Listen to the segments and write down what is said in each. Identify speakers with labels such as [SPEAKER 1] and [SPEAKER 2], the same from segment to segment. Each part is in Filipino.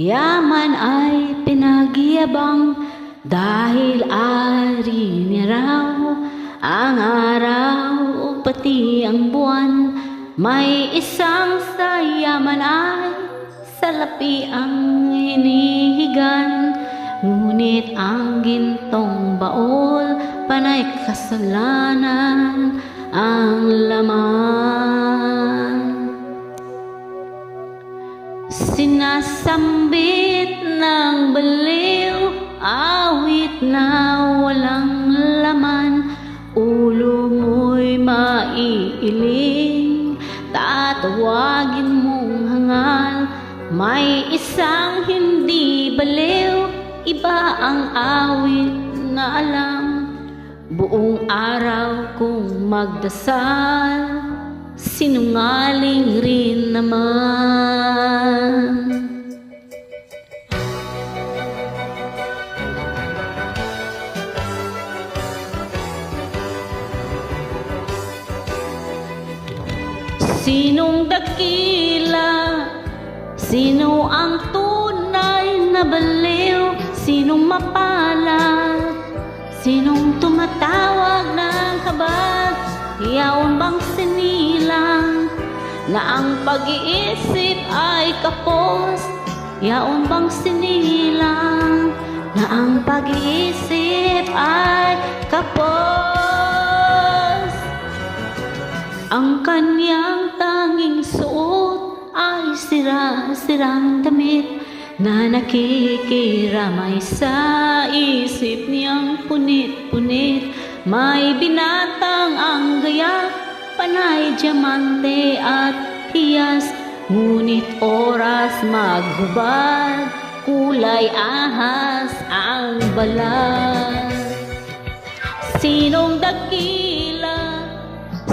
[SPEAKER 1] yaman ay pinagyabang dahil ari niya raw ang araw pati ang buwan. May isang sa yaman ay salapi ang hinihigan, ngunit ang gintong baol panay kasalanan ang laman. Sinasambit ng baliw, awit na walang laman, ulo mo'y maiiling, tatawagin mong hangal. May isang hindi baliw, iba ang awit na alam, buong araw kong magdasal, sinungaling rin naman. Sinong dakila? Sino ang tunay na baliw? Sinong mapalad? Sinong tumatawag ng habag? Yaon bang sinilang na ang pag-iisip ay kapos? Yaon bang sinilang na ang pag-iisip ay kapos? Ang kanyang tanging suot ay sira-sirang damit na nakikiramay sa isip niyang punit-punit. May binatang ang gaya, panay diamante at hiyas, ngunit oras maghubad, kulay ahas ang balat. Sinong dakila?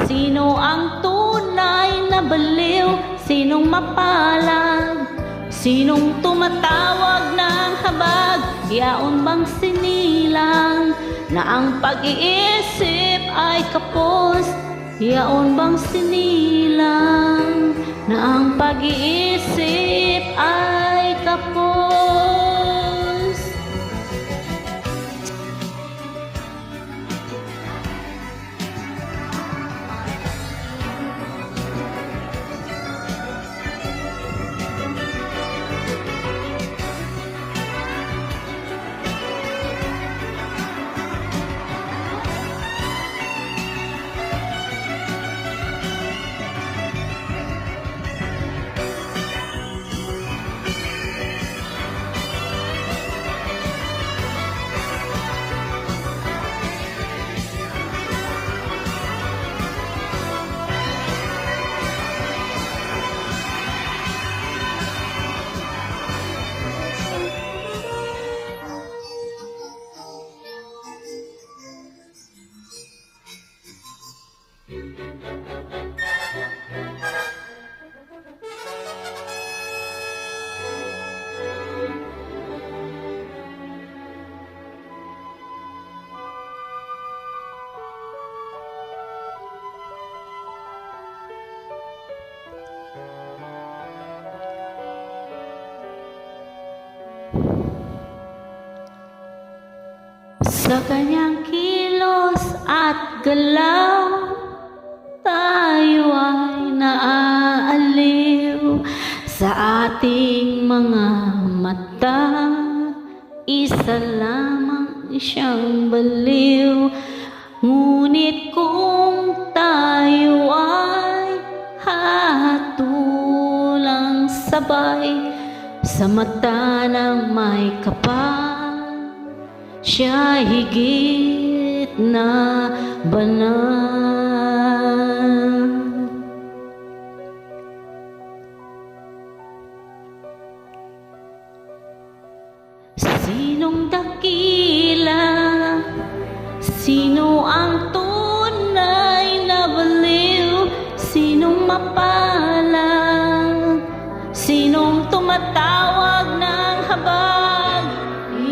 [SPEAKER 1] Sino ang tunay na baliw? Sinong mapalad? Sinong tumatawag ng habag? Yaon bang sinilang na ang pag-iisip ay kapos? Yaon bang sinilang na ang pag-iisip ay kapos? Sa kanyang kilos at galaw, tayo ay naaaliw. Sa ating mga mata, isa lamang siyang baliw. Ngunit kung tayo ay hatulang sabay, sa mata ng may kapal, siya higit na banal. Sinong dakila? Sino ang tunay na baliw? Sinong mapalad? Sinong tumatawag ng habag?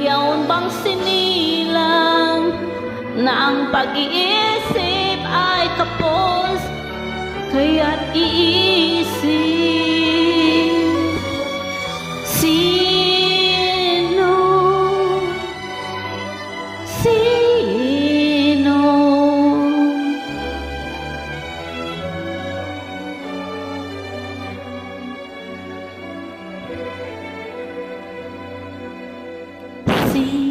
[SPEAKER 1] Yaon bang sinilang na ang pag-iisip ay kapos? Kaya't iisip, si